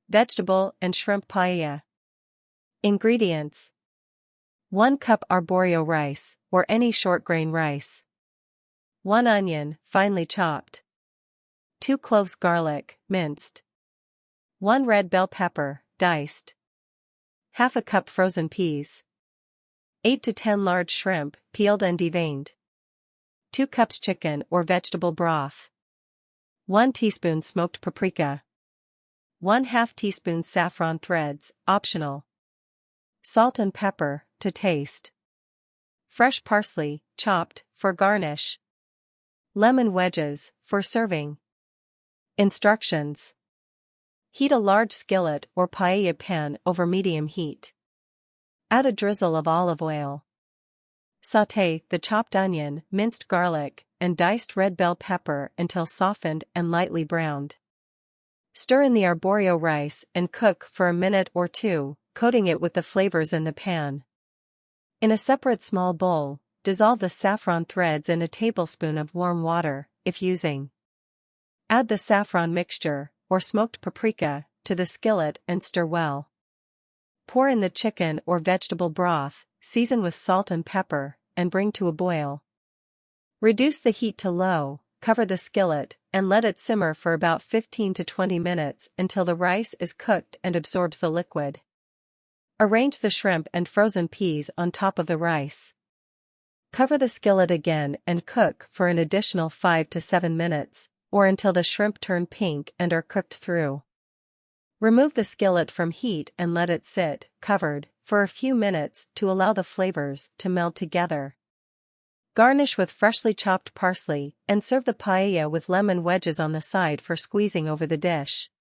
Vegetable and Shrimp Paella. Ingredients: 1 cup arborio rice, or any short grain rice. 1 onion, finely chopped. 2 cloves garlic, minced. 1 red bell pepper, diced. Half a cup frozen peas. 8 to 10 large shrimp, peeled and deveined. 2 cups chicken or vegetable broth. 1 teaspoon smoked paprika. 1/2 teaspoon saffron threads, optional. Salt and pepper, to taste. Fresh parsley, chopped, for garnish. Lemon wedges, for serving. Instructions: heat a large skillet or paella pan over medium heat. Add a drizzle of olive oil. Sauté the chopped onion, minced garlic, and diced red bell pepper until softened and lightly browned. Stir in the arborio rice and cook for a minute or two, coating it with the flavors in the pan. In a separate small bowl, dissolve the saffron threads in a tablespoon of warm water, if using. Add the saffron mixture, or smoked paprika, to the skillet and stir well. Pour in the chicken or vegetable broth, season with salt and pepper, and bring to a boil. Reduce the heat to low, cover the skillet, and let it simmer for about 15 to 20 minutes until the rice is cooked and absorbs the liquid. Arrange the shrimp and frozen peas on top of the rice. Cover the skillet again and cook for an additional 5 to 7 minutes, or until the shrimp turn pink and are cooked through. Remove the skillet from heat and let it sit, covered, for a few minutes to allow the flavors to meld together. Garnish with freshly chopped parsley, and serve the paella with lemon wedges on the side for squeezing over the dish.